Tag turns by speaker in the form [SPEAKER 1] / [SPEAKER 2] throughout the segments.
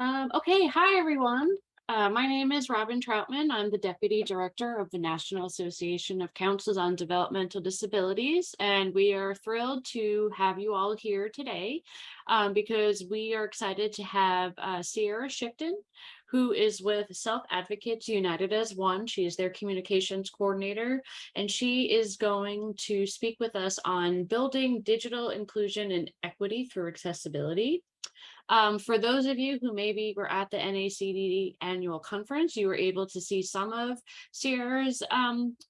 [SPEAKER 1] Okay, hi everyone. My name is Robin Troutman. I'm the Deputy Director of the National Association of Councils on Developmental Disabilities, and we are thrilled to have you all here today because we are excited to have Sierra Shipton, who is with Self Advocates United as One. She is their communications coordinator, and she is going to speak with us on building digital inclusion and equity through accessibility. For those of you who maybe were at the NACD annual conference, you were able to see some of Sierra's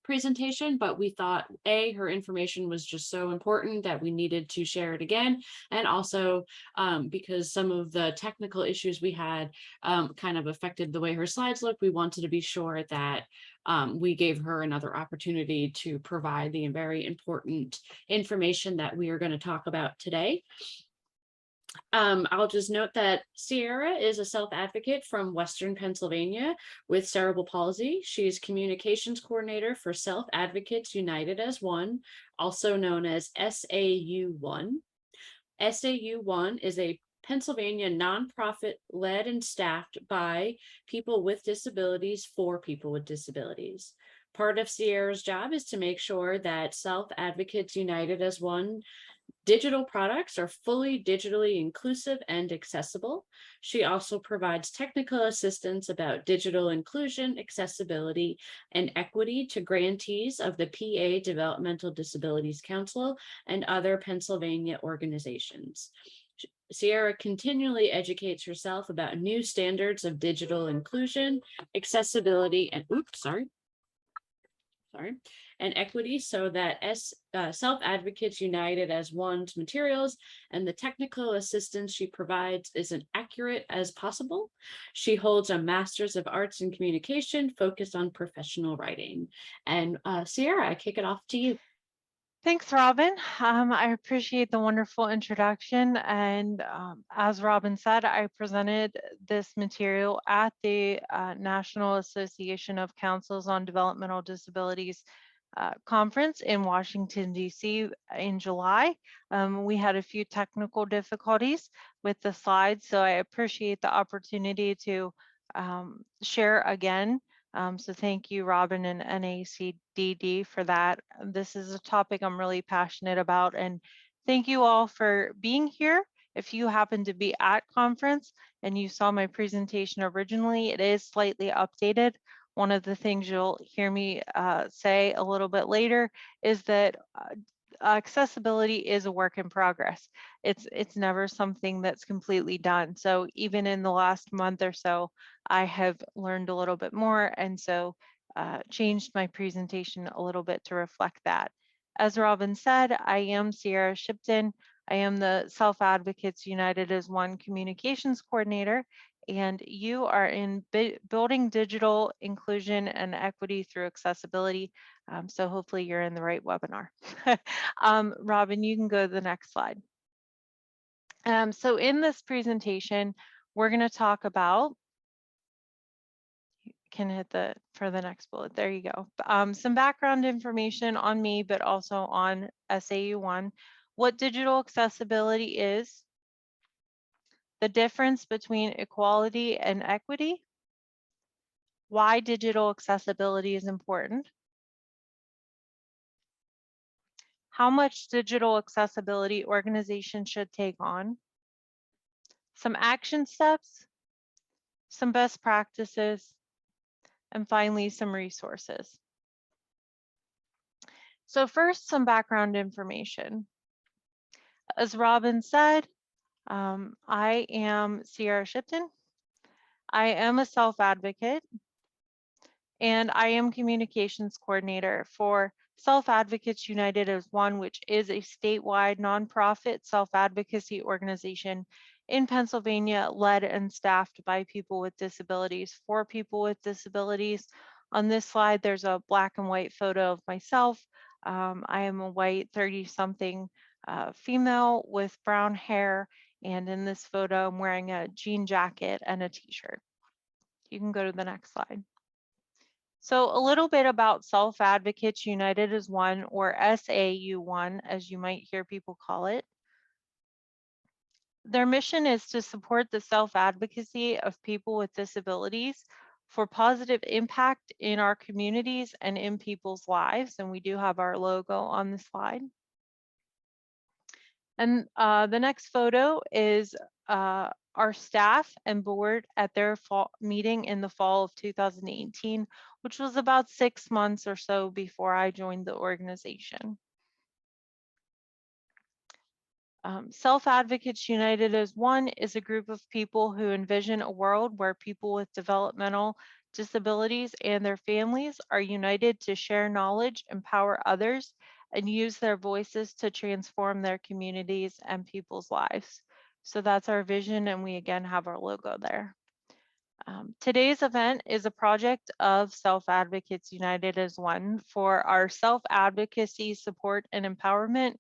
[SPEAKER 1] presentation, but we thought her information was just so important that we needed to share it again. And also because some of the technical issues we had kind of affected the way her slides look, we wanted to be sure that we gave her another opportunity to provide the very important information that we are going to talk about today. I'll just note that Sierra is a self-advocate from Western Pennsylvania with cerebral palsy. She's communications coordinator for Self Advocates United as One, also known as SAU1. SAU1 is a Pennsylvania nonprofit led and staffed by people with disabilities for people with disabilities. Part of Sierra's job is to make sure that Self Advocates United as One digital products are fully digitally inclusive and accessible. She also provides technical assistance about digital inclusion, accessibility, and equity to grantees of the PA Developmental Disabilities Council and other Pennsylvania organizations. Sierra continually educates herself about new standards of digital inclusion, accessibility, and and equity so that Self Advocates United as One's materials and the technical assistance she provides is as accurate as possible. She holds a Master's of Arts in Communication focused on professional writing. And Sierra, I kick it off to you.
[SPEAKER 2] Thanks, Robin. I appreciate the wonderful introduction. And as Robin said, I presented this material at the National Association of Councils on Developmental Disabilities conference in Washington, D.C. in July. We had a few technical difficulties with the slides, so I appreciate the opportunity to share again. So thank you, Robin and NACDD for that. This is a topic I'm really passionate about, and thank you all for being here. If you happen to be at conference and you saw my presentation originally, it is slightly updated. One of the things you'll hear me say a little bit later is that accessibility is a work in progress. It's never something that's completely done. So even in the last month or so, I have learned a little bit more, and so changed my presentation a little bit to reflect that. As Robin said, I am Sierra Shipton. I am the Self Advocates United as One communications coordinator, and you are in building digital inclusion and equity through accessibility. So hopefully you're in the right webinar. Robin, you can go to the next slide. So in this presentation, we're going to talk about, you can hit for the next bullet, there you go. Some background information on me, but also on SAU1, what digital accessibility is, the difference between equality and equity, why digital accessibility is important, how much digital accessibility organizations should take on, some action steps, some best practices, and finally, some resources. So first, some background information. As Robin said, I am Sierra Shipton. I am a self-advocate, and I am communications coordinator for Self Advocates United as One, which is a statewide nonprofit self-advocacy organization in Pennsylvania, led and staffed by people with disabilities, for people with disabilities. On this slide, there's a black and white photo of myself. I am a white 30-something female with brown hair, and in this photo, I'm wearing a jean jacket and a t-shirt. You can go to the next slide. So a little bit about Self Advocates United as One, or SAU1, as you might hear people call it. Their mission is to support the self-advocacy of people with disabilities for positive impact in our communities and in people's lives. And we do have our logo on the slide. And the next photo is our staff and board at their fall meeting in the fall of 2018, which was about 6 months or so before I joined the organization. Self Advocates United as One is a group of people who envision a world where people with developmental disabilities and their families are united to share knowledge, empower others, and use their voices to transform their communities and people's lives. So that's our vision, and we again have our logo there. Today's event is a project of Self Advocates United as One for our self advocacy support and empowerment,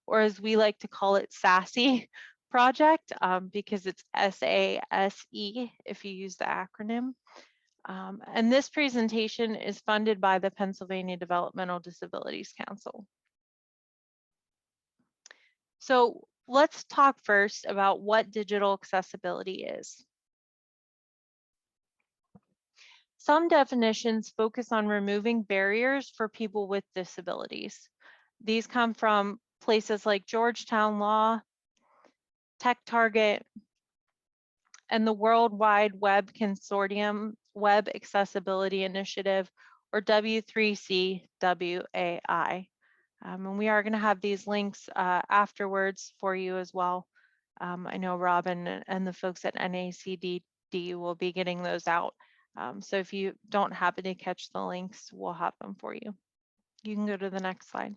[SPEAKER 2] or as we like to call it, SASE project, because it's SASE if you use the acronym. And this presentation is funded by the Pennsylvania Developmental Disabilities Council. So let's talk first about what digital accessibility is. Some definitions focus on removing barriers for people with disabilities. These come from places like Georgetown Law, Tech Target, and the World Wide Web Consortium Web Accessibility Initiative, or W3CWAI. And we are going to have these links afterwards for you as well. I know Robin and the folks at NACDD will be getting those out. So if you don't happen to catch the links, we'll have them for you. You can go to the next slide.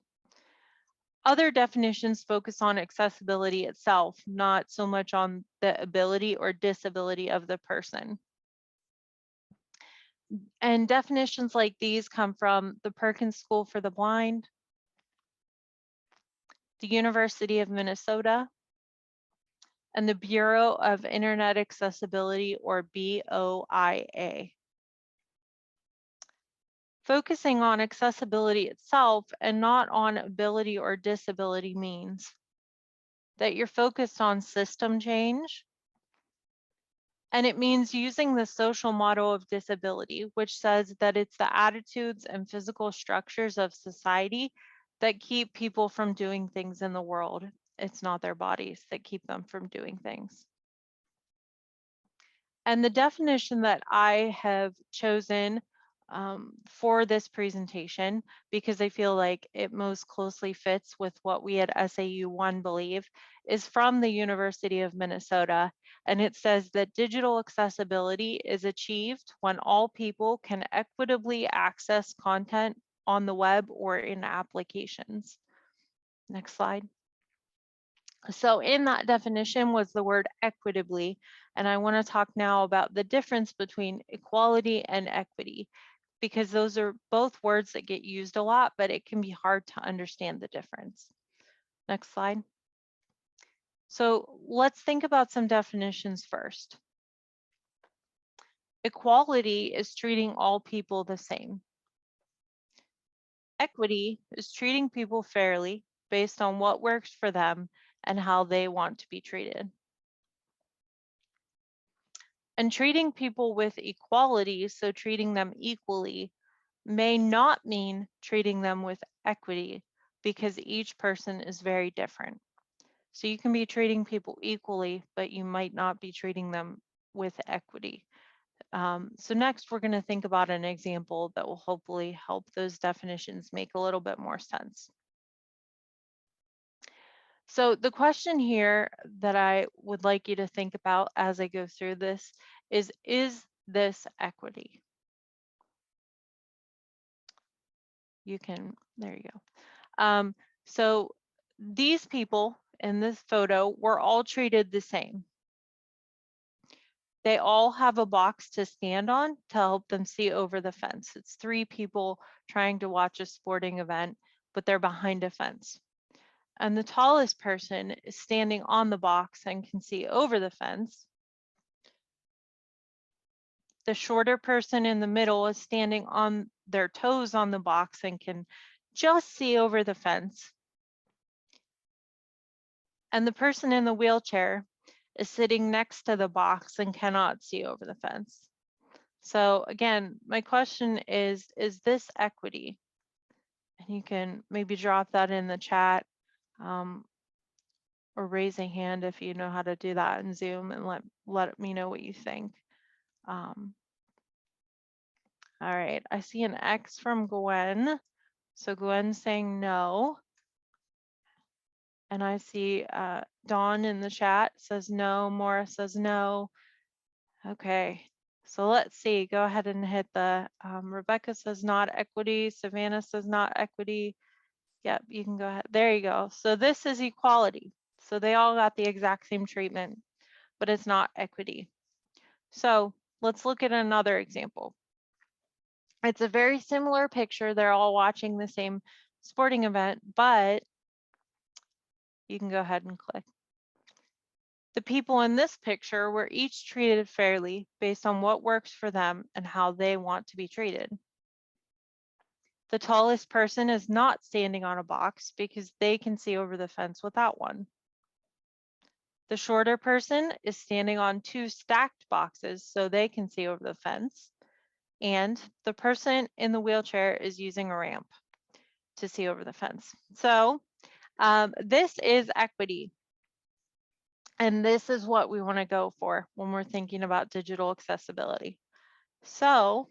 [SPEAKER 2] Other definitions focus on accessibility itself, not so much on the ability or disability of the person. And definitions like these come from the Perkins School for the Blind, the University of Minnesota, and the Bureau of Internet Accessibility, or BOIA. Focusing on accessibility itself and not on ability or disability means that you're focused on system change, and it means using the social model of disability, which says that it's the attitudes and physical structures of society that keep people from doing things in the world. It's not their bodies that keep them from doing things. And the definition that I have chosen for this presentation, because I feel like it most closely fits with what we at SAU1 believe, is from the University of Minnesota. And it says that digital accessibility is achieved when all people can equitably access content on the web or in applications. Next slide. So in that definition was the word equitably, and I want to talk now about the difference between equality and equity, because those are both words that get used a lot, but it can be hard to understand the difference. Next slide. So let's think about some definitions first. Equality is treating all people the same. Equity is treating people fairly based on what works for them and how they want to be treated. And treating people with equality, so treating them equally, may not mean treating them with equity, because each person is very different. So you can be treating people equally, but you might not be treating them with equity. So next, we're going to think about an example that will hopefully help those definitions make a little bit more sense. So the question here that I would like you to think about as I go through this is this equity? You can, there you go. So these people in this photo were all treated the same. They all have a box to stand on to help them see over the fence. It's 3 people trying to watch a sporting event, but they're behind a fence. And the tallest person is standing on the box and can see over the fence. The shorter person in the middle is standing on their toes on the box and can just see over the fence. And the person in the wheelchair is sitting next to the box and cannot see over the fence. So again, my question is this equity? And you can maybe drop that in the chat, or raise a hand if you know how to do that in Zoom, and let me know what you think. All right, I see an X from Gwen. So Gwen's saying no. And I see Dawn in the chat says no, Maura says no. Okay, so let's see, go ahead and hit the, Rebecca says not equity, Savannah says not equity. Yep, you can go ahead, there you go. So this is equality. So they all got the exact same treatment, but it's not equity. So let's look at another example. It's a very similar picture. They're all watching the same sporting event, but you can go ahead and click. The people in this picture were each treated fairly based on what works for them and how they want to be treated. The tallest person is not standing on a box because they can see over the fence without one. The shorter person is standing on 2 stacked boxes so they can see over the fence. And the person in the wheelchair is using a ramp to see over the fence. So this is equity. And this is what we want to go for when we're thinking about digital accessibility. So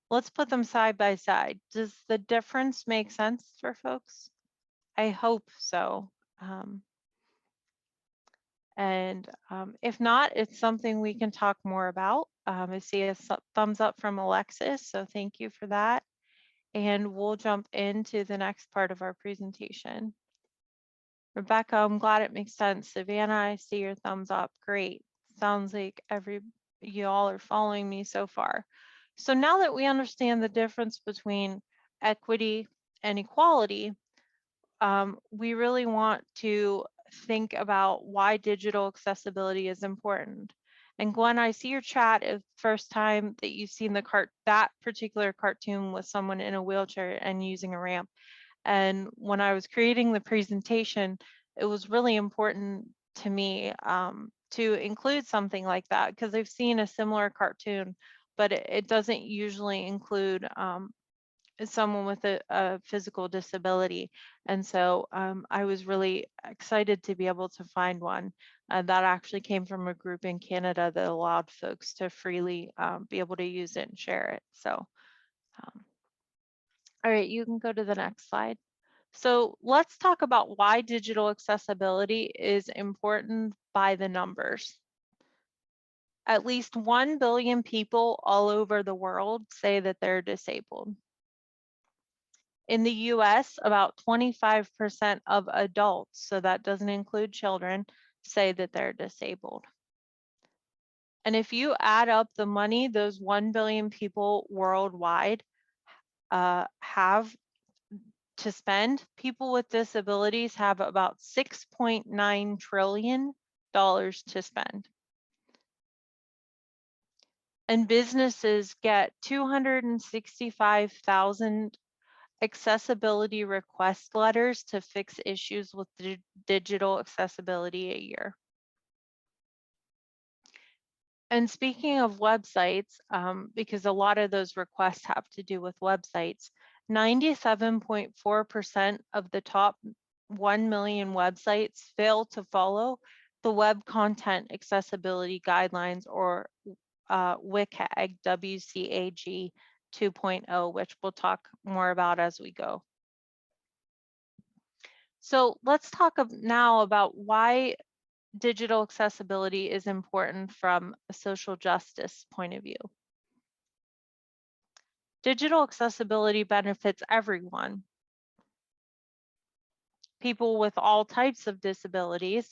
[SPEAKER 2] let's put them side by side. Does the difference make sense for folks? I hope so. If not, it's something we can talk more about. I see a thumbs up from Alexis, so thank you for that. And we'll jump into the next part of our presentation. Rebecca, I'm glad it makes sense. Savannah, I see your thumbs up. Great. Sounds like you all are following me so far. So now that we understand the difference between equity and equality, we really want to think about why digital accessibility is important. And Gwen, I see your chat is first time that you've seen that particular cartoon with someone in a wheelchair and using a ramp. And when I was creating the presentation, it was really important to me to include something like that because I've seen a similar cartoon, but it doesn't usually include someone with a physical disability. And so I was really excited to be able to find one that actually came from a group in Canada that allowed folks to freely be able to use it and share it. So, all right, you can go to the next slide. So let's talk about why digital accessibility is important by the numbers. At least 1 billion people all over the world say that they're disabled. In the US, about 25% of adults, so that doesn't include children, say that they're disabled. And if you add up the money those 1 billion people worldwide have to spend, people with disabilities have about $6.9 trillion to spend. And businesses get 265,000 accessibility request letters to fix issues with digital accessibility a year. And speaking of websites, because a lot of those requests have to do with websites, 97.4% of the top 1 million websites fail to follow the Web Content Accessibility Guidelines, or WCAG, WCAG 2.0, which we'll talk more about as we go. So let's talk now about why digital accessibility is important from a social justice point of view. Digital accessibility benefits everyone. People with all types of disabilities,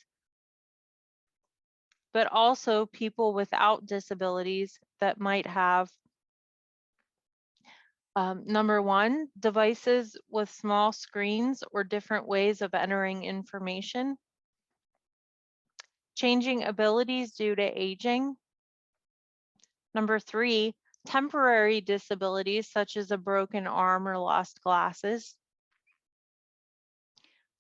[SPEAKER 2] but also people without disabilities that might have, number one, devices with small screens or different ways of entering information, changing abilities due to aging. Number three, temporary disabilities such as a broken arm or lost glasses.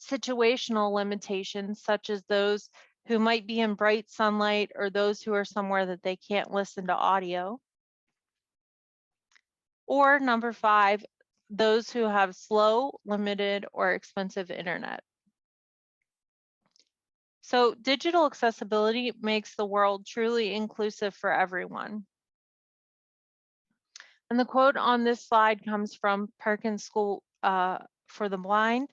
[SPEAKER 2] Situational limitations such as those who might be in bright sunlight, or those who are somewhere that they can't listen to audio. Or number 5, those who have slow, limited, or expensive internet. So digital accessibility makes the world truly inclusive for everyone. And the quote on this slide comes from Perkins School for the Blind,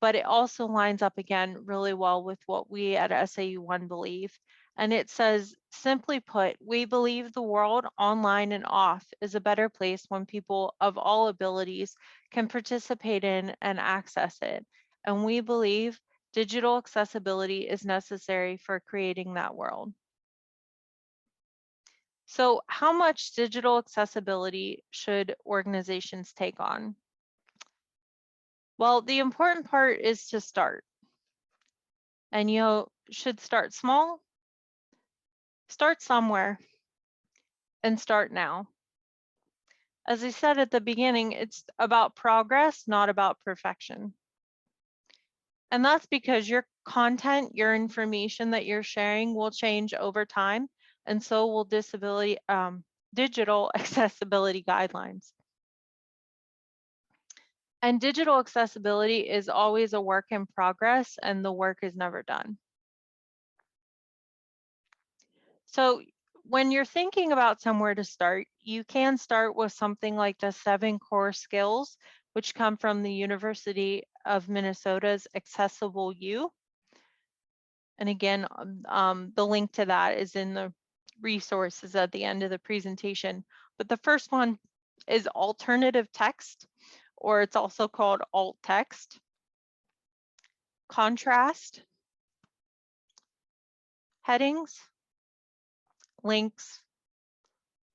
[SPEAKER 2] but it also lines up again really well with what we at SAU1 believe. And it says, simply put, we believe the world online and off is a better place when people of all abilities can participate in and access it. And we believe digital accessibility is necessary for creating that world. So how much digital accessibility should organizations take on? Well, the important part is to start. And you should start small, start somewhere, and start now. As I said at the beginning, it's about progress, not about perfection. And that's because your content, your information that you're sharing will change over time, and so will digital accessibility guidelines. And digital accessibility is always a work in progress, and the work is never done. So when you're thinking about somewhere to start, you can start with something like the 7 core skills, which come from the University of Minnesota's Accessible U. And again, the link to that is in the resources at the end of the presentation. But the first one is alternative text, or it's also called alt text, contrast, headings, links,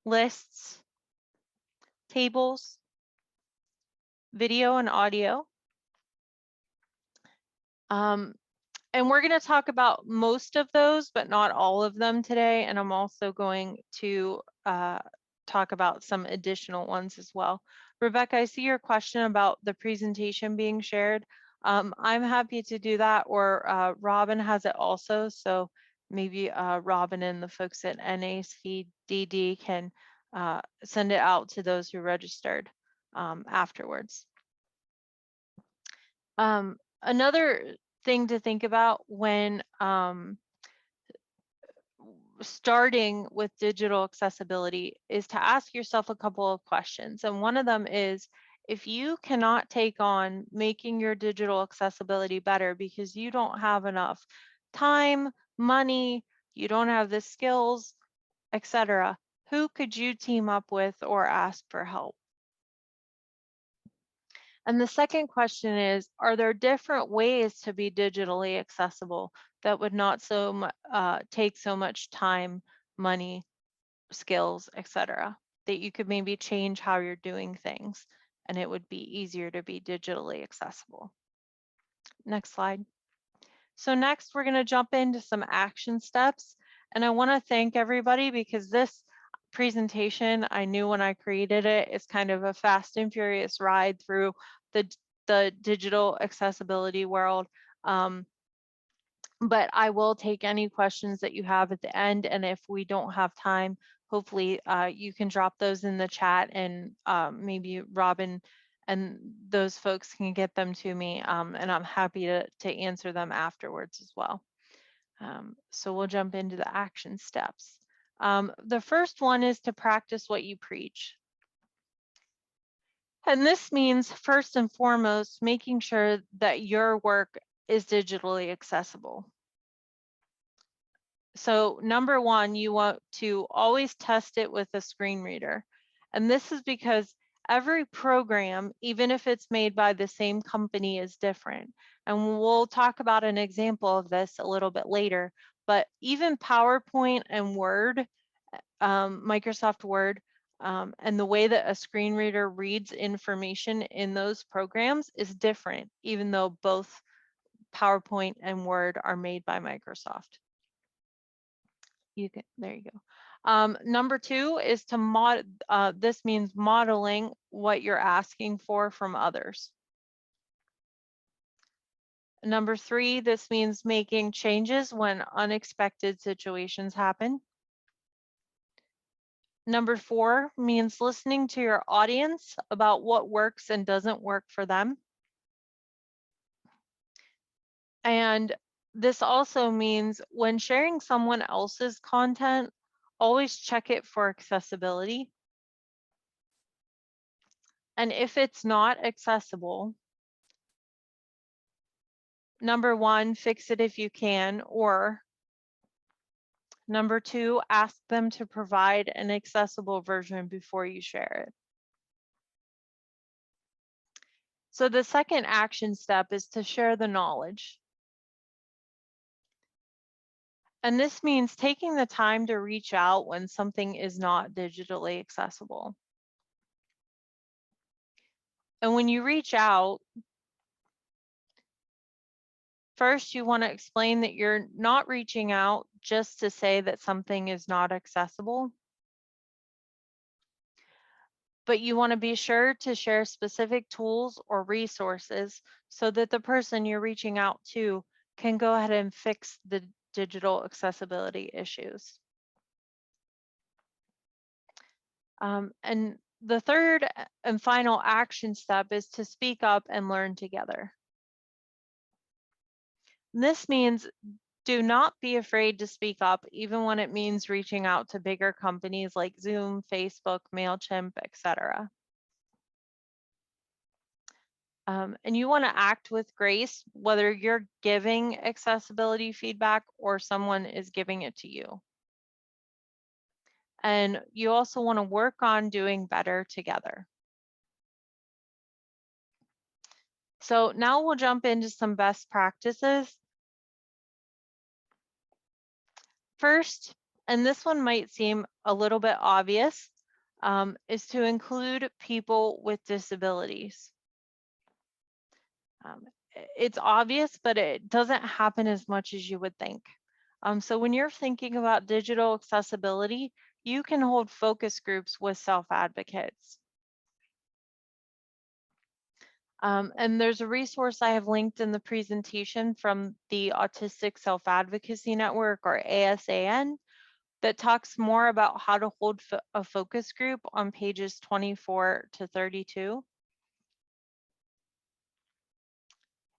[SPEAKER 2] lists, tables, video and audio. And we're going to talk about most of those, but not all of them today. And I'm also going to talk about some additional ones as well. Rebecca, I see your question about the presentation being shared. I'm happy to do that, or Robin has it also. So maybe Robin and the folks at NACDD can send it out to those who registered afterwards. Another thing to think about when starting with digital accessibility is to ask yourself a couple of questions. And one of them is, if you cannot take on making your digital accessibility better because you don't have enough time, money, you don't have the skills, etc., who could you team up with or ask for help? And the second question is, are there different ways to be digitally accessible that would not take so much time, money, skills, etc., that you could maybe change how you're doing things and it would be easier to be digitally accessible? Next slide. So next, we're going to jump into some action steps. And I want to thank everybody because this presentation, I knew when I created it, it's kind of a fast and furious ride through the digital accessibility world. But I will take any questions that you have at the end. And if we don't have time, hopefully you can drop those in the chat, and maybe Robin and those folks can get them to me, and I'm happy to answer them afterwards as well. So we'll jump into the action steps. The first one is to practice what you preach. And this means, first and foremost, making sure that your work is digitally accessible. So number one, you want to always test it with a screen reader. And this is because every program, even if it's made by the same company, is different. And we'll talk about an example of this a little bit later. But even PowerPoint and Word, Microsoft Word, and the way that a screen reader reads information in those programs is different, even though both PowerPoint and Word are made by Microsoft. There you go. Number two is to this means modeling what you're asking for from others. Number 3, this means making changes when unexpected situations happen. Number 4 means listening to your audience about what works and doesn't work for them. And this also means when sharing someone else's content, always check it for accessibility. And if it's not accessible, number 1, fix it if you can, or number 2, ask them to provide an accessible version before you share it. So the second action step is to share the knowledge. And this means taking the time to reach out when something is not digitally accessible. And when you reach out, first you want to explain that you're not reaching out just to say that something is not accessible, but you want to be sure to share specific tools or resources so that the person you're reaching out to can go ahead and fix the digital accessibility issues. And the third and final action step is to speak up and learn together. This means do not be afraid to speak up, even when it means reaching out to bigger companies like Zoom, Facebook, MailChimp, etc. And you want to act with grace, whether you're giving accessibility feedback or someone is giving it to you. And you also want to work on doing better together. So now we'll jump into some best practices. First, and this one might seem a little bit obvious, is to include people with disabilities. It's obvious, but it doesn't happen as much as you would think. So when you're thinking about digital accessibility, you can hold focus groups with self-advocates. And there's a resource I have linked in the presentation from the Autistic Self-Advocacy Network, or ASAN, that talks more about how to hold a focus group on pages 24 to 32.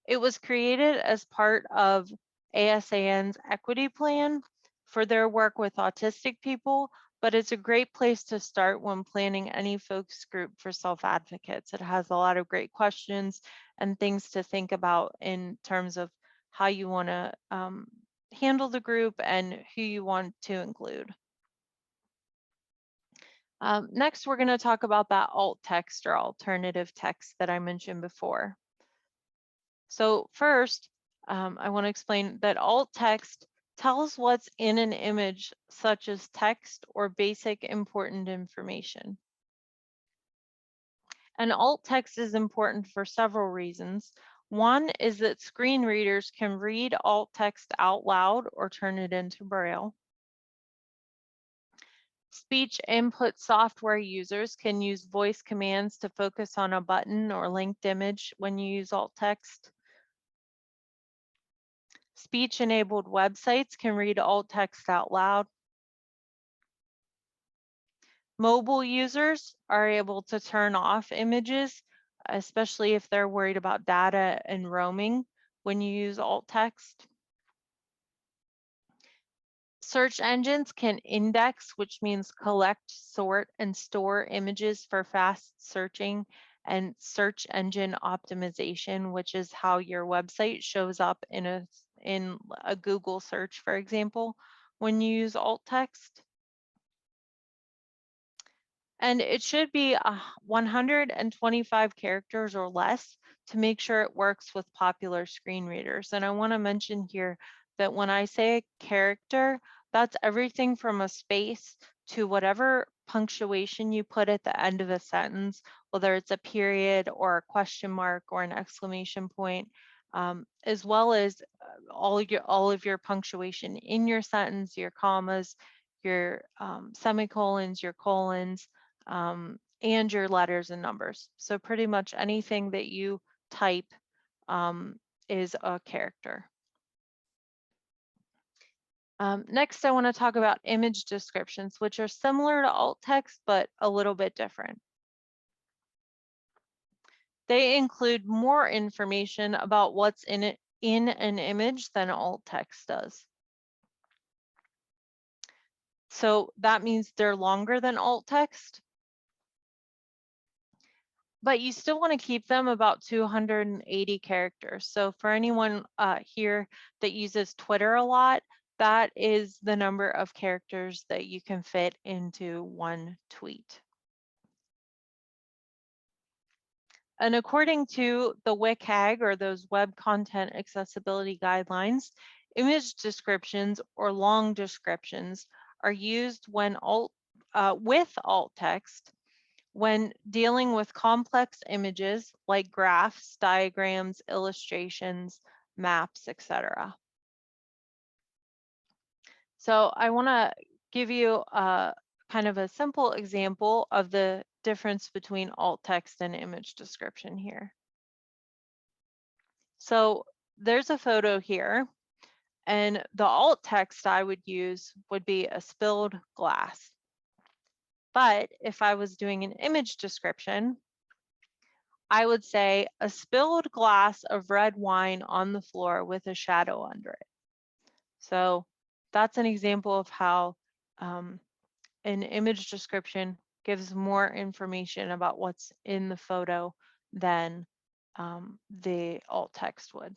[SPEAKER 2] It was created as part of ASAN's equity plan for their work with autistic people, but it's a great place to start when planning any focus group for self-advocates. It has a lot of great questions and things to think about in terms of how you want to handle the group and who you want to include. Next, we're going to talk about that alt text or alternative text that I mentioned before. So first, I want to explain that alt text tells what's in an image, such as text or basic important information. And alt text is important for several reasons. One is that screen readers can read alt text out loud or turn it into Braille. Speech input software users can use voice commands to focus on a button or linked image when you use alt text. Speech-enabled websites can read alt text out loud. Mobile users are able to turn off images, especially if they're worried about data and roaming when you use alt text. Search engines can index, which means collect, sort, and store images for fast searching, and search engine optimization, which is how your website shows up in a Google search, for example, when you use alt text. And it should be 125 characters or less to make sure it works with popular screen readers. And I want to mention here that when I say a character, that's everything from a space to whatever punctuation you put at the end of a sentence, whether it's a period or a question mark or an exclamation point, as well as all of your punctuation in your sentence, your commas, your semicolons, your colons, and your letters and numbers. So pretty much anything that you type is a character. Next, I want to talk about image descriptions, which are similar to alt text, but a little bit different. They include more information about what's in an image than alt text does. So that means they're longer than alt text, but you still want to keep them about 280 characters. So for anyone here that uses Twitter a lot, that is the number of characters that you can fit into one tweet. And according to the WCAG, or those Web Content Accessibility Guidelines, image descriptions or long descriptions are used when with alt text when dealing with complex images like graphs, diagrams, illustrations, maps, etc. So I want to give you a kind of a simple example of the difference between alt text and image description here. So there's a photo here, and the alt text I would use would be a spilled glass. But if I was doing an image description, I would say a spilled glass of red wine on the floor with a shadow under it. So that's an example of how an image description gives more information about what's in the photo than the alt text would.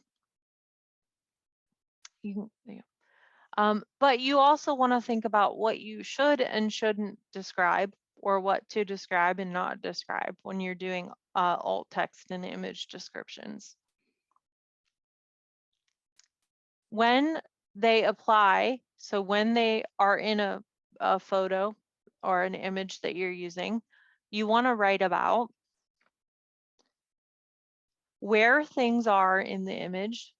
[SPEAKER 2] But you also want to think about what you should and shouldn't describe, or what to describe and not describe when you're doing alt text and image descriptions. When they apply, so when they are in a photo or an image that you're using, you want to write about where things are in the image,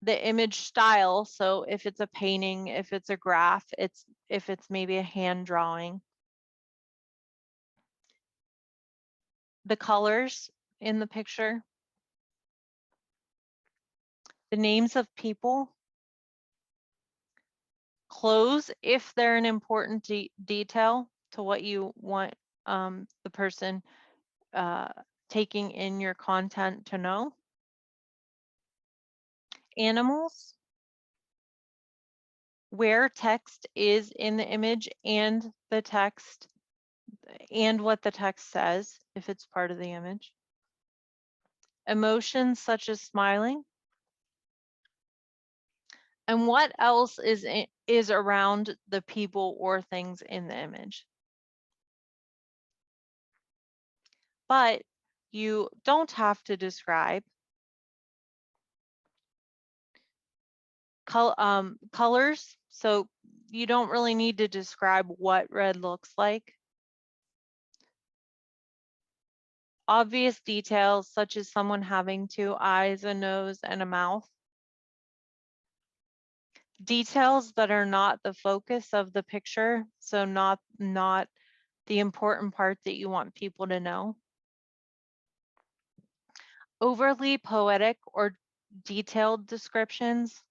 [SPEAKER 2] the image style. So if it's a painting, if it's a graph, if it's maybe a hand drawing, the colors in the picture, the names of people, clothes if they're an important detail to what you want the person taking in your content to know, animals, where text is in the image and the text and what the text says if it's part of the image, emotions such as smiling, and what else is around the people or things in the image. But you don't have to describe colors, so you don't really need to describe what red looks like. Obvious details such as someone having two eyes, a nose, and a mouth. Details that are not the focus of the picture, so not the important part that you want people to know. Overly poetic or detailed descriptions.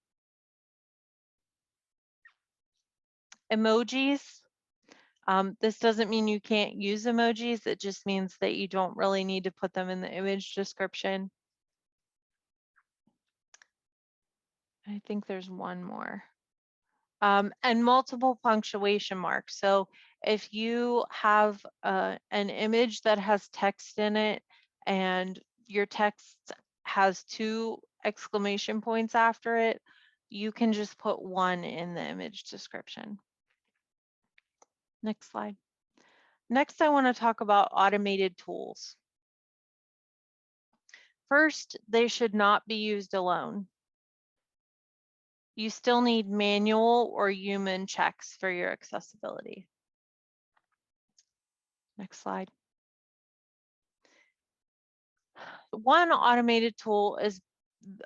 [SPEAKER 2] Emojis. This doesn't mean you can't use emojis. It just means that you don't really need to put them in the image description. I think there's one more. And multiple punctuation marks. So if you have an image that has text in it and your text has 2 exclamation points after it, you can just put 1 in the image description. Next slide. Next, I want to talk about automated tools. First, they should not be used alone. You still need manual or human checks for your accessibility. Next slide. One automated tool is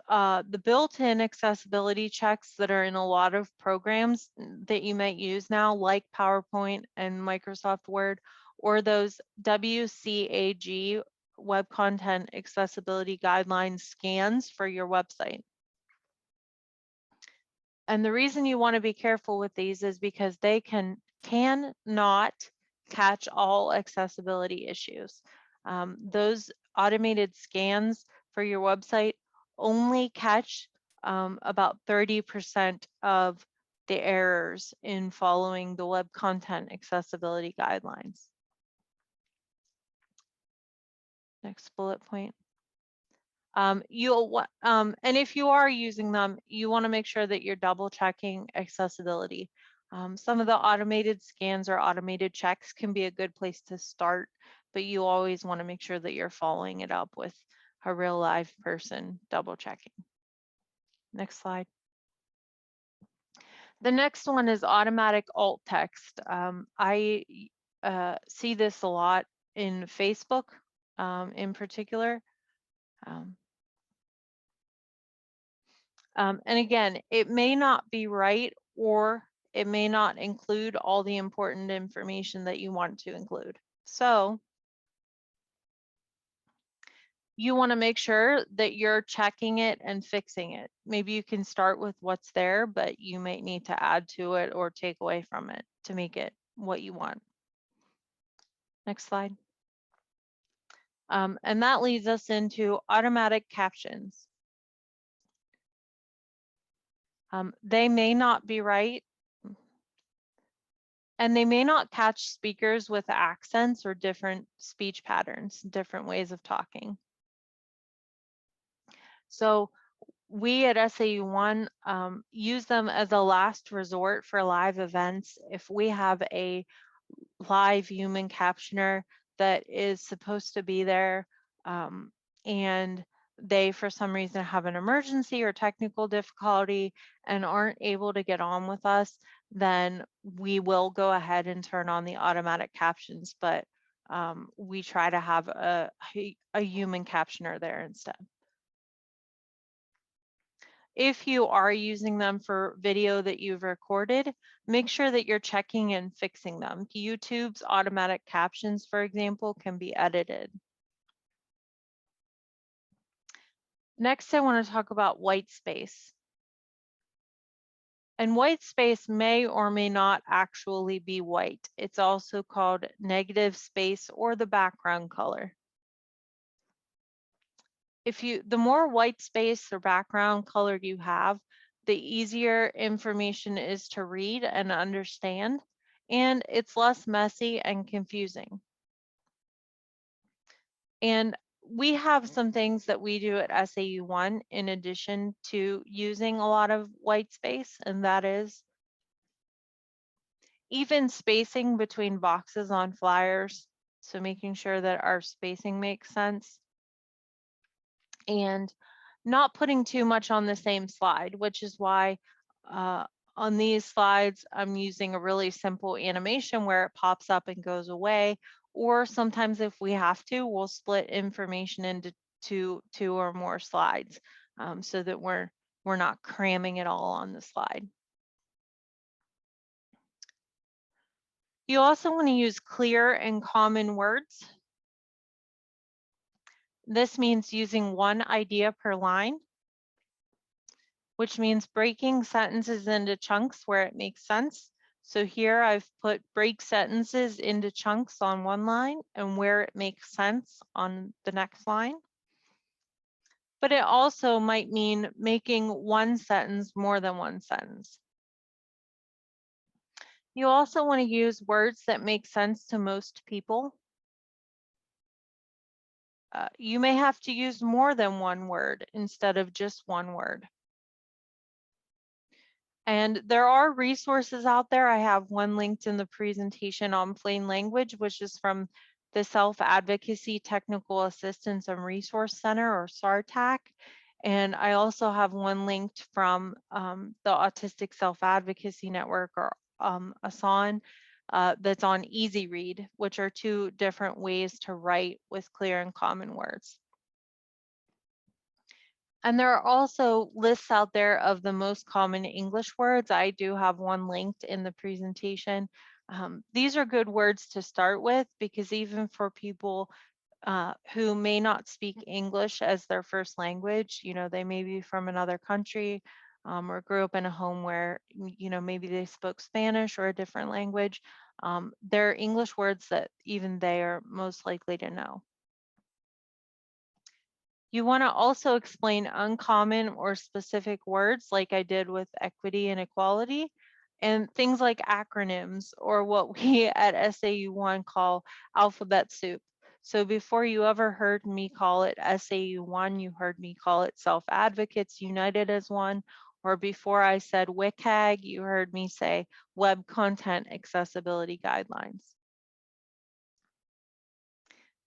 [SPEAKER 2] the built-in accessibility checks that are in a lot of programs that you might use now, like PowerPoint and Microsoft Word, or those WCAG web content accessibility guidelines scans for your website. And the reason you want to be careful with these is because they cannot catch all accessibility issues. Those automated scans for your website only catch about 30% of the errors in following the web content accessibility guidelines. Next bullet point. And if you are using them, you want to make sure that you're double checking accessibility. Some of the automated scans or automated checks can be a good place to start, but you always want to make sure that you're following it up with a real live person double checking. Next slide. The next one is automatic alt text. I see this a lot in Facebook in particular. And again, it may not be right, or it may not include all the important information that you want to include. So you want to make sure that you're checking it and fixing it. Maybe you can start with what's there, but you might need to add to it or take away from it to make it what you want. Next slide. And that leads us into automatic captions. They may not be right, and they may not catch speakers with accents or different speech patterns, different ways of talking. So we at SAU1 use them as a last resort for live events. If we have a live human captioner that is supposed to be there and they for some reason have an emergency or technical difficulty and aren't able to get on with us, then we will go ahead and turn on the automatic captions, but we try to have a human captioner there instead. If you are using them for video that you've recorded, make sure that you're checking and fixing them. YouTube's automatic captions, for example, can be edited. Next, I want to talk about white space. And white space may or may not actually be white. It's also called negative space or the background color. The more white space or background color you have, the easier information is to read and understand, and it's less messy and confusing. And we have some things that we do at SAU1 in addition to using a lot of white space, and that is even spacing between boxes on flyers. So making sure that our spacing makes sense. And not putting too much on the same slide, which is why on these slides, I'm using a really simple animation where it pops up and goes away. Or sometimes if we have to, we'll split information into two or more slides so that we're not cramming it all on the slide. You also want to use clear and common words. This means using one idea per line, which means breaking sentences into chunks where it makes sense. So here I've put break sentences into chunks on one line and where it makes sense on the next line. But it also might mean making one sentence more than one sentence. You also want to use words that make sense to most people. You may have to use more than one word instead of just one word. And there are resources out there. I have one linked in the presentation on plain language, which is from the Self-Advocacy Technical Assistance and Resource Center, or SARTAC. And I also have one linked from the Autistic Self-Advocacy Network, or ASAN, that's on Easy Read, which are two different ways to write with clear and common words. And there are also lists out there of the most common English words. I do have one linked in the presentation. These are good words to start with because even for people who may not speak English as their first language. They may be from another country, or grew up in a home where, maybe they spoke Spanish or a different language. There are English words that even they are most likely to know. You want to also explain uncommon or specific words like I did with equity and equality, and things like acronyms, or what we at SAU1 call alphabet soup. So before you ever heard me call it SAU1, you heard me call it Self Advocates United as one, or before I said WCAG, you heard me say Web Content Accessibility Guidelines.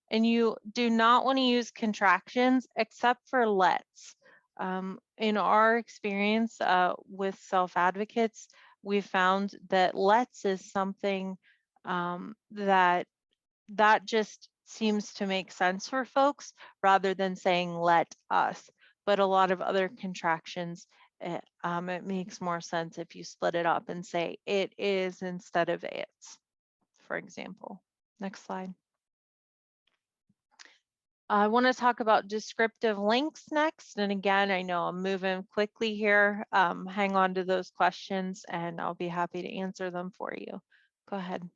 [SPEAKER 2] And you do not want to use contractions except for let's. In our experience with self-advocates, we found that let's is something that just seems to make sense for folks rather than saying let us. But a lot of other contractions, it makes more sense if you split it up and say it is instead of it's, for example. Next slide. I want to talk about descriptive links next. And again, I know I'm moving quickly here. Hang on to those questions and I'll be happy to answer them for you. Go ahead.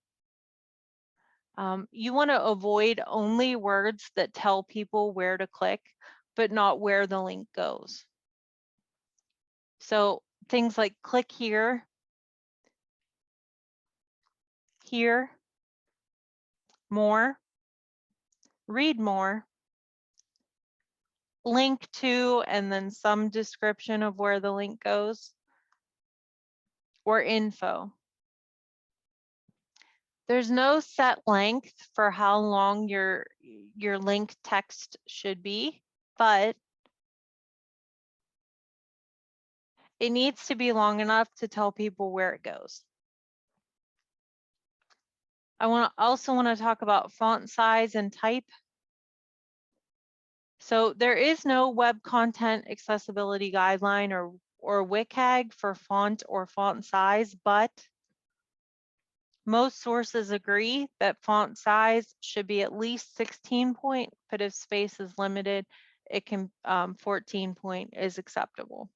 [SPEAKER 2] You want to avoid only words that tell people where to click, but not where the link goes. So things like click here, here, more, read more, link to, and then some description of where the link goes, or info. There's no set length for how long your link text should be, but it needs to be long enough to tell people where it goes. I also want to talk about font size and type. So there is no web content accessibility guideline or WCAG for font or font size, but most sources agree that font size should be at least 16 point, but if space is limited, it can 14 point is acceptable.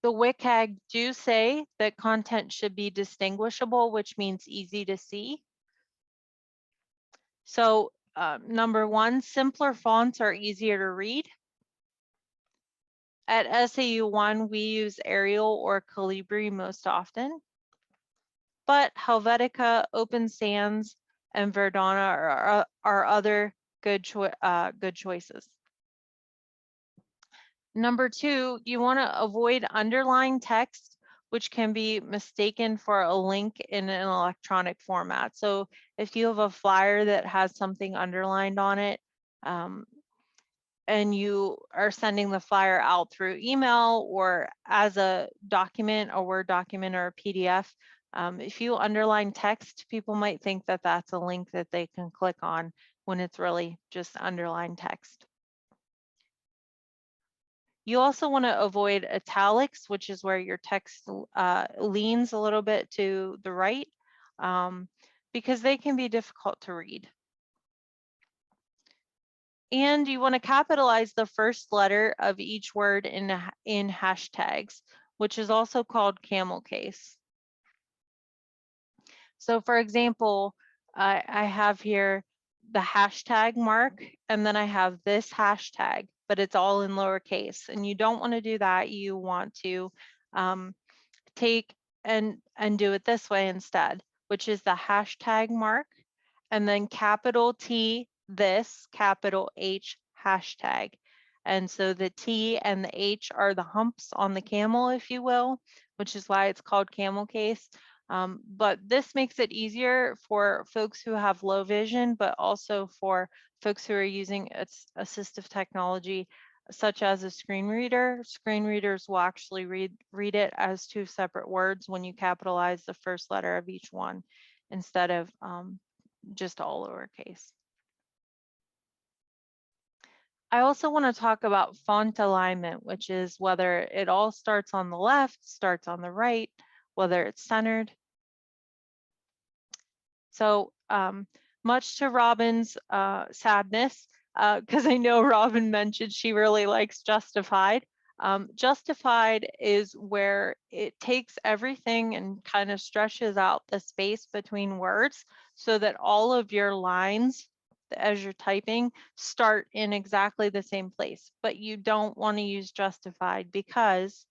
[SPEAKER 2] The WCAG do say that content should be distinguishable, which means easy to see. So number one, simpler fonts are easier to read. At SAU1, we use Arial or Calibri most often, but Helvetica, Open Sans, and Verdana are other good choices. Number two, you want to avoid underlying text, which can be mistaken for a link in an electronic format. So if you have a flyer that has something underlined on it, and you are sending the flyer out through email or as a document, a Word document or a PDF, if you underline text, people might think that that's a link that they can click on when it's really just underlined text. You also want to avoid italics, which is where your text leans a little bit to the right, because they can be difficult to read. And you want to capitalize the first letter of each word in hashtags, which is also called camel case. So for example, I have here the hashtag mark, and then I have this hashtag, but it's all in lowercase. And you don't want to do that. You want to take and do it this way instead, which is the hashtag mark, and then capital T, this, capital H, hashtag. And so the T and the H are the humps on the camel, if you will, which is why it's called camel case. But this makes it easier for folks who have low vision, but also for folks who are using assistive technology, such as a screen reader. Screen readers will actually read it as two separate words when you capitalize the first letter of each one instead of just all lowercase. I also want to talk about font alignment, which is whether it all starts on the left, starts on the right, whether it's centered. So much to Robin's sadness, because I know Robin mentioned she really likes Justified. Justified is where it takes everything and kind of stretches out the space between words so that all of your lines as you're typing start in exactly the same place. But you don't want to use Justified because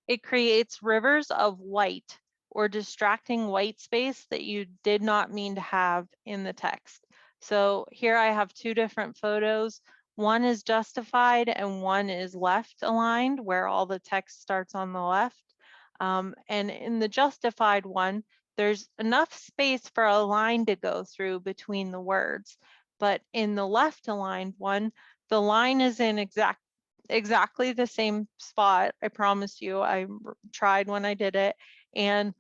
[SPEAKER 2] it creates rivers of white or distracting white space that you did not mean to have in the text. So here I have two different photos. One is justified and one is left aligned where all the text starts on the left. And in the justified one, there's enough space for a line to go through between the words. But in the left aligned one, the line is in exactly the same spot. I promise you, I tried when I did it, and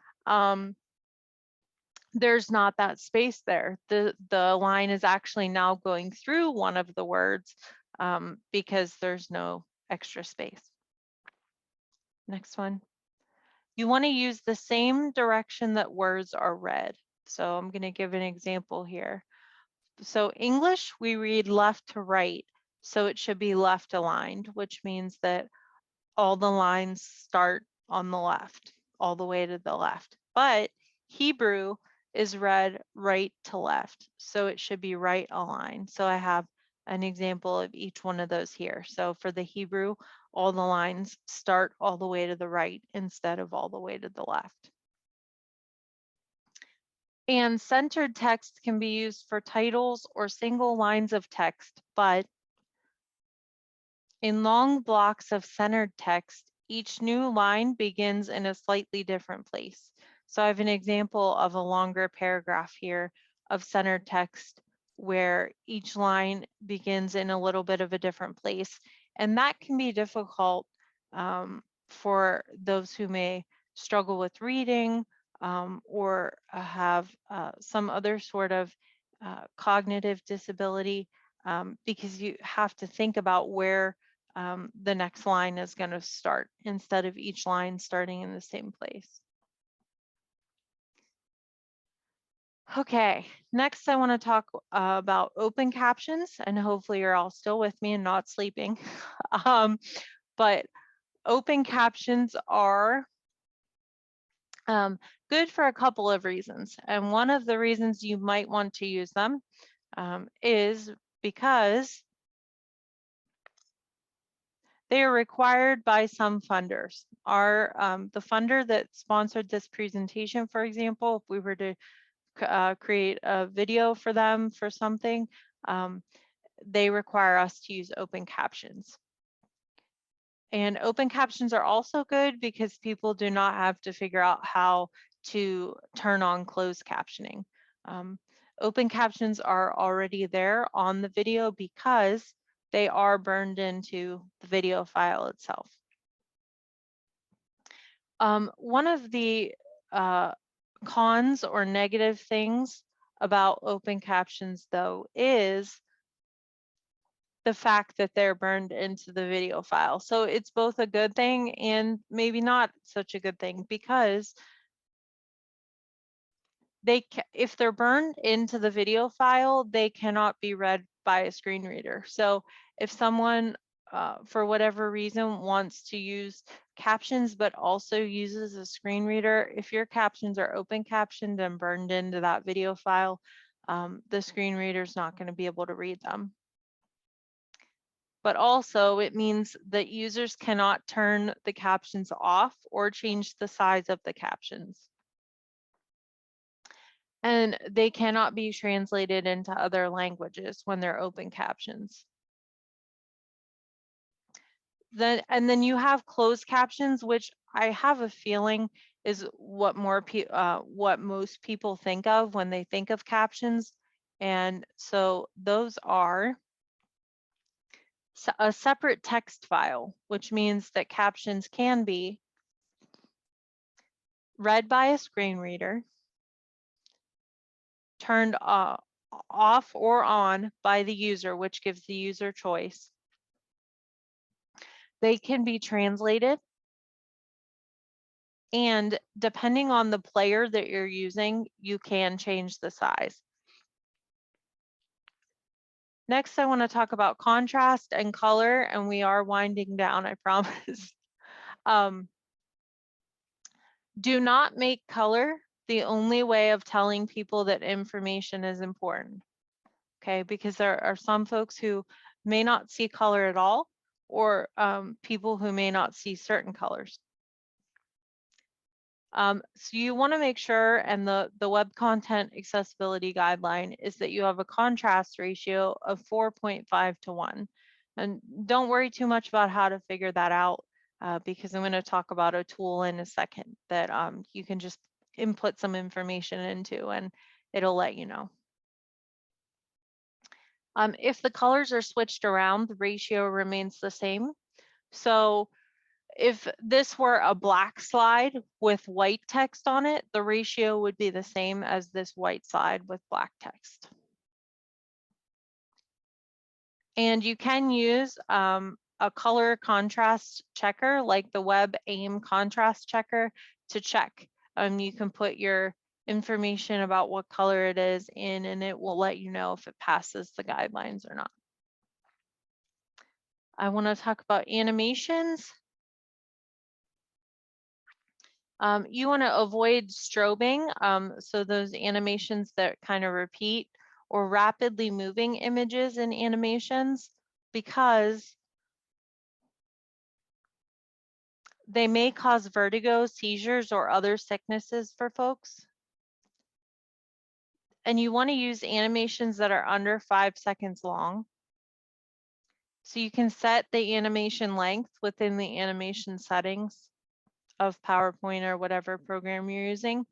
[SPEAKER 2] there's not that space there. The line is actually now going through one of the words because there's no extra space. Next one. You want to use the same direction that words are read. So I'm going to give an example here. So English, we read left to right. So it should be left aligned, which means that all the lines start on the left, all the way to the left. But Hebrew is read right to left, so it should be right aligned. So I have an example of each one of those here. So for the Hebrew, all the lines start all the way to the right instead of all the way to the left. And centered text can be used for titles or single lines of text, but in long blocks of centered text, each new line begins in a slightly different place. So I have an example of a longer paragraph here of centered text where each line begins in a little bit of a different place. And that can be difficult for those who may struggle with reading or have some other sort of cognitive disability because you have to think about where the next line is going to start instead of each line starting in the same place. Okay, next I want to talk about open captions, and hopefully you're all still with me and not sleeping. But open captions are good for a couple of reasons. And one of the reasons you might want to use them is because they are required by some funders. The funder that sponsored this presentation, for example, if we were to create a video for them for something, they require us to use open captions. And open captions are also good because people do not have to figure out how to turn on closed captioning. Open captions are already there on the video because they are burned into the video file itself. One of the cons or negative things about open captions, though, is the fact that they're burned into the video file. So it's both a good thing and maybe not such a good thing because if they're burned into the video file, they cannot be read by a screen reader. So if someone, for whatever reason, wants to use captions but also uses a screen reader, if your captions are open captioned and burned into that video file, the screen reader is not going to be able to read them. But also it means that users cannot turn the captions off or change the size of the captions. And they cannot be translated into other languages when they're open captions. Then you have closed captions, which I have a feeling is what most people think of when they think of captions. And so those are a separate text file, which means that captions can be read by a screen reader, turned off or on by the user, which gives the user choice. They can be translated And depending on the player that you're using, you can change the size. Next, I want to talk about contrast and color, and we are winding down, I promise. Do not make color the only way of telling people that information is important, okay? Because there are some folks who may not see color at all, or people who may not see certain colors. So you want to make sure, and the Web Content Accessibility Guideline is that you have a contrast ratio of 4.5 to 1. And don't worry too much about how to figure that out, because I'm going to talk about a tool in a second that you can just input some information into and it'll let you know. If the colors are switched around, the ratio remains the same. So if this were a black slide with white text on it, the ratio would be the same as this white slide with black text. And you can use a color contrast checker like the Web AIM contrast checker to check. You can put your information about what color it is in, and it will let you know if it passes the guidelines or not. I want to talk about animations. You want to avoid strobing, so those animations that kind of repeat, or rapidly moving images in animations, because they may cause vertigo, seizures, or other sicknesses for folks. And you want to use animations that are under 5 seconds long. So you can set the animation length within the animation settings of PowerPoint or whatever program you're using.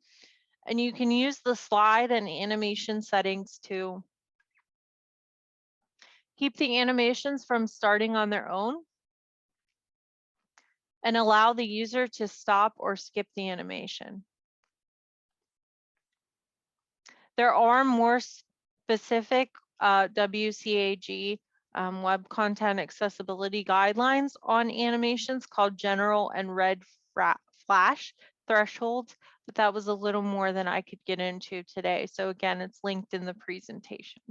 [SPEAKER 2] And you can use the slide and animation settings to keep the animations from starting on their own and allow the user to stop or skip the animation. There are more specific WCAG Web Content Accessibility Guidelines on animations called General and Red Flash Thresholds, but that was a little more than I could get into today. So again, it's linked in the presentation.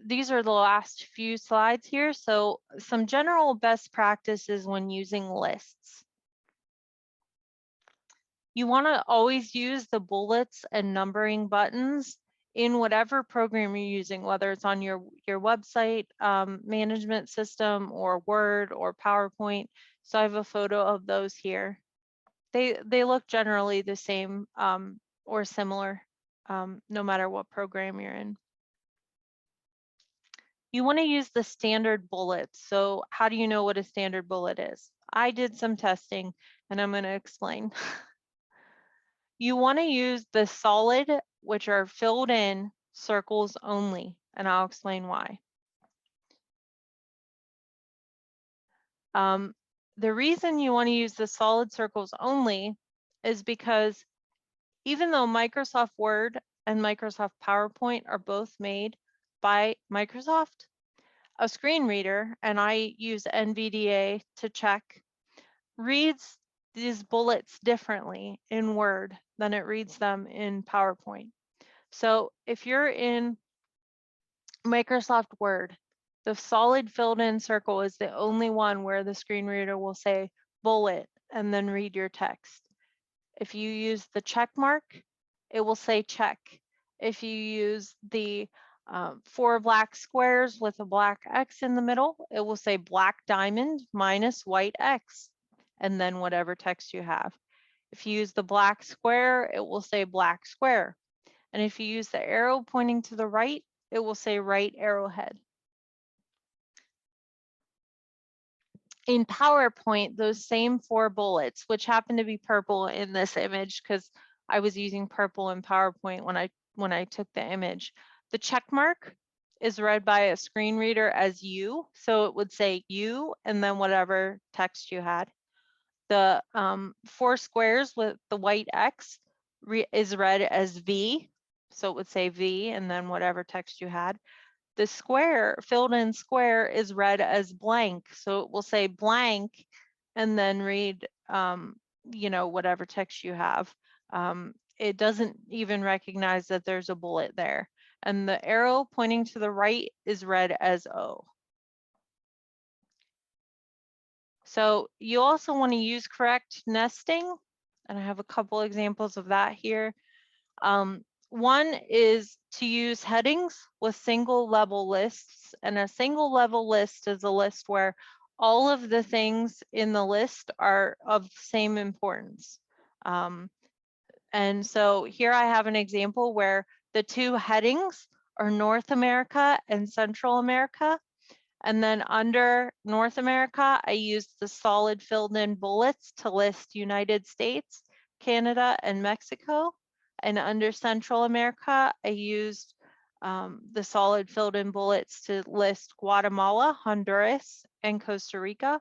[SPEAKER 2] These are the last few slides here. So some general best practices when using lists. You want to always use the bullets and numbering buttons in whatever program you're using, whether it's on your website management system or Word or PowerPoint. So I have a photo of those here. They look generally the same or similar, no matter what program you're in. You want to use the standard bullets. So how do you know what a standard bullet is? I did some testing and I'm going to explain. You want to use the solid, which are filled in circles only, and I'll explain why. The reason you want to use the solid circles only is because even though Microsoft Word and Microsoft PowerPoint are both made by Microsoft, a screen reader, and I use NVDA to check, reads these bullets differently in Word than it reads them in PowerPoint. So if you're in Microsoft Word, the solid filled in circle is the only one where the screen reader will say bullet and then read your text. If you use the check mark, it will say check. If you use the 4 black squares with a black X in the middle, it will say black diamond minus white X, and then whatever text you have. If you use the black square, it will say black square. And if you use the arrow pointing to the right, it will say right arrowhead. In PowerPoint, those same 4 bullets, which happen to be purple in this image because I was using purple in PowerPoint when I took the image, the check mark is read by a screen reader as U, so it would say U and then whatever text you had. The 4 squares with the white X is read as V, so it would say V and then whatever text you had. The square, filled in square, is read as blank, so it will say blank and then read, whatever text you have. It doesn't even recognize that there's a bullet there. And the arrow pointing to the right is read as O. So you also want to use correct nesting, and I have a couple examples of that here. One is to use headings with single level lists, and a single level list is a list where all of the things in the list are of same importance. And so here I have an example where the two headings are North America and Central America. And then under North America, I used the solid filled in bullets to list United States, Canada, and Mexico. And under Central America, I used the solid filled in bullets to list Guatemala, Honduras, and Costa Rica.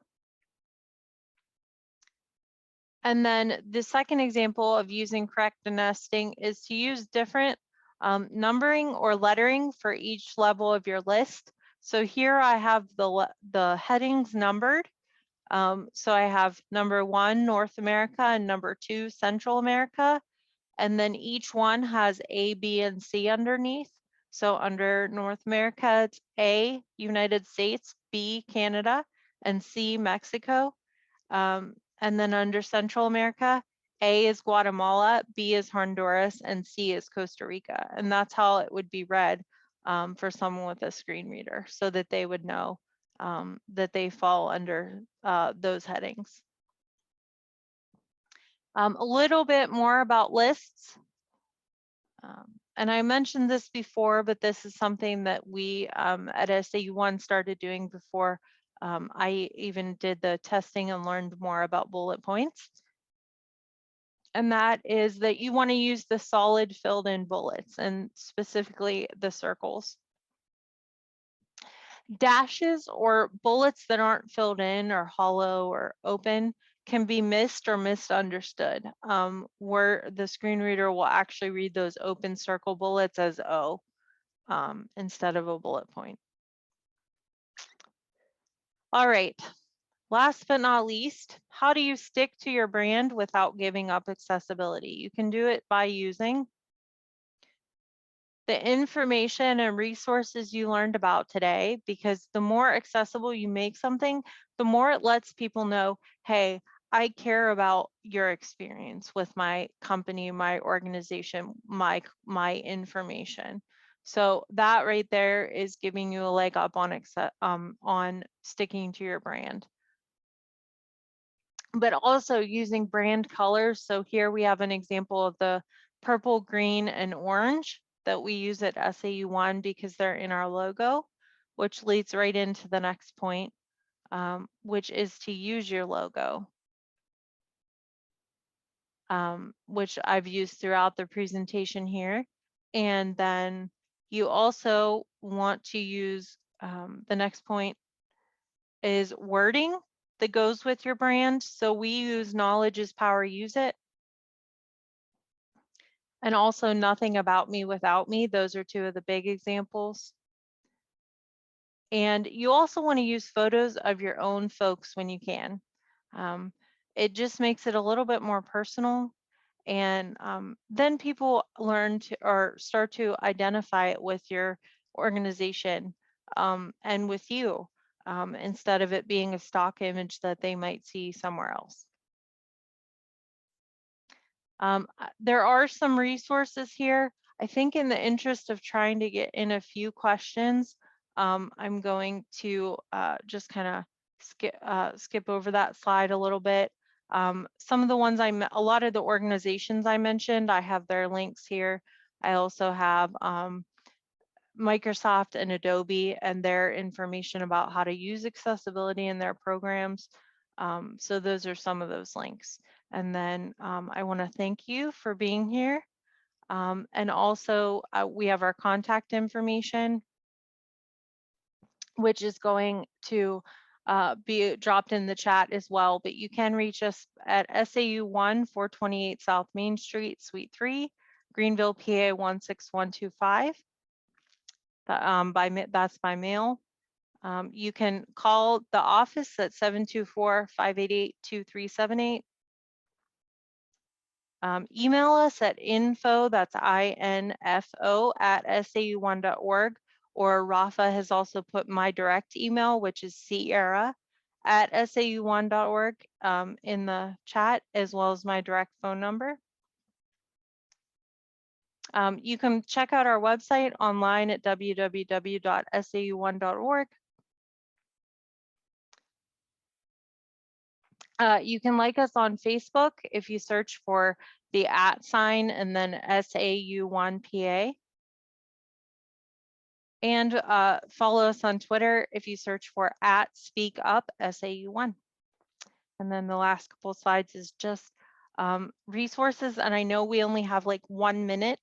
[SPEAKER 2] And then the second example of using correct nesting is to use different numbering or lettering for each level of your list. So here I have the headings numbered. So I have number 1, North America, and number 2, Central America. And then each one has A, B, and C underneath. So under North America, it's A, United States, B, Canada, and C, Mexico. And then under Central America, A is Guatemala, B is Honduras, and C is Costa Rica. And that's how it would be read for someone with a screen reader, so that they would know that they fall under those headings. A little bit more about lists. And I mentioned this before, but this is something that we at SAU1 started doing before I even did the testing and learned more about bullet points. And that is that you want to use the solid filled in bullets, and specifically the circles. Dashes or bullets that aren't filled in or hollow or open can be missed or misunderstood, where the screen reader will actually read those open circle bullets as O instead of a bullet point. All right, last but not least, how do you stick to your brand without giving up accessibility? You can do it by using the information and resources you learned about today, because the more accessible you make something, the more it lets people know, hey, I care about your experience with my company, my organization, my information. So that right there is giving you a leg up on sticking to your brand. But also using brand colors. So here we have an example of the purple, green, and orange that we use at SAU1 because they're in our logo, which leads right into the next point, which is to use your logo, which I've used throughout the presentation here. And then you also want to use, the next point is wording that goes with your brand. So we use knowledge is power, use it. And also nothing about me without me. Those are two of the big examples. And you also want to use photos of your own folks when you can. It just makes it a little bit more personal. And then people learn to or start to identify it with your organization and with you, instead of it being a stock image that they might see somewhere else. There are some resources here. I think in the interest of trying to get in a few questions, I'm going to just kind of skip over that slide a little bit. Some of the ones a lot of the organizations I mentioned, I have their links here. I also have Microsoft and Adobe and their information about how to use accessibility in their programs. So those are some of those links. And then I want to thank you for being here. And also we have our contact information, which is going to be dropped in the chat as well. But you can reach us at SAU1 428 South Main Street, Suite 3, Greenville, PA 16125. That's by mail. You can call the office at 724-588-2378. Email us at info, that's INFO, @sau1.org, or Rafa has also put my direct email, which is Sierra @sau1.org, in the chat, as well as my direct phone number. You can check out our website online at www.sau1.org. You can like us on Facebook if you search for the @ and then SAU1PA. And follow us on Twitter if you search for @SpeakUpSAU1. And then the last couple slides is just resources. And I know we only have like 1 minute.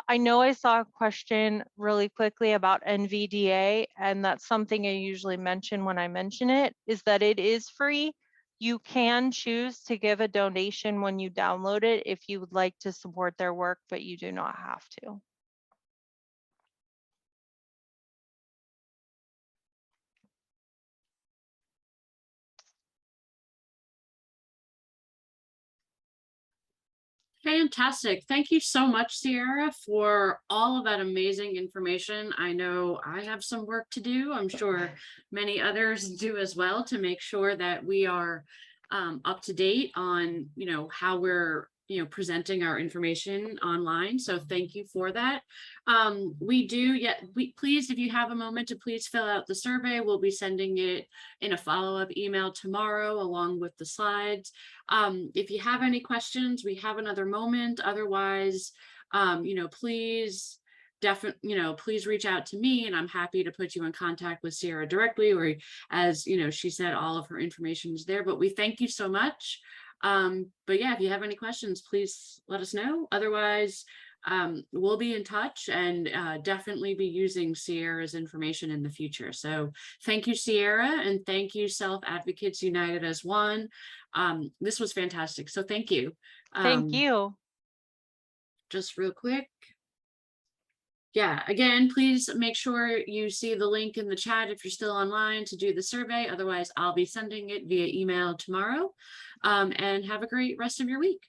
[SPEAKER 2] I know I saw a question really quickly about NVDA, and that's something I usually mention when I mention it, is that it is free. You can choose to give a donation when you download it if you would like to support their work, but you do not have to.
[SPEAKER 1] Fantastic. Thank you so much, Sierra, for all of that amazing information. I know I have some work to do. I'm sure many others do as well, to make sure that we are up to date on, how we're, presenting our information online. So thank you for that. Please, if you have a moment, to please fill out the survey. We'll be sending it in a follow-up email tomorrow along with the slides. If you have any questions, we have another moment. Otherwise, please please reach out to me, and I'm happy to put you in contact with Sierra directly, or, as she said, all of her information is there. But we thank you so much. But yeah, if you have any questions, please let us know. Otherwise, we'll be in touch, and definitely be using Sierra's information in the future. So thank you, Sierra, and thank you, Self Advocates United as One. This was fantastic. So thank you.
[SPEAKER 2] Thank you.
[SPEAKER 1] Just real quick. Yeah, again, please make sure you see the link in the chat if you're still online to do the survey. Otherwise, I'll be sending it via email tomorrow. And have a great rest of your week.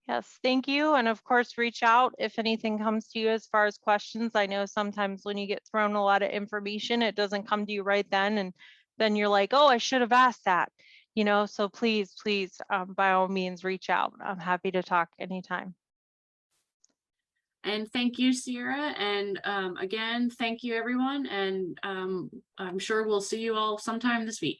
[SPEAKER 2] Yes, thank you. And of course, reach out if anything comes to you as far as questions. I know sometimes when you get thrown a lot of information, it doesn't come to you right then. And then you're like, oh, I should have asked that. So please, by all means, reach out. I'm happy to talk anytime.
[SPEAKER 1] And thank you, Sierra. And again, thank you, everyone. And I'm sure we'll see you all sometime this week.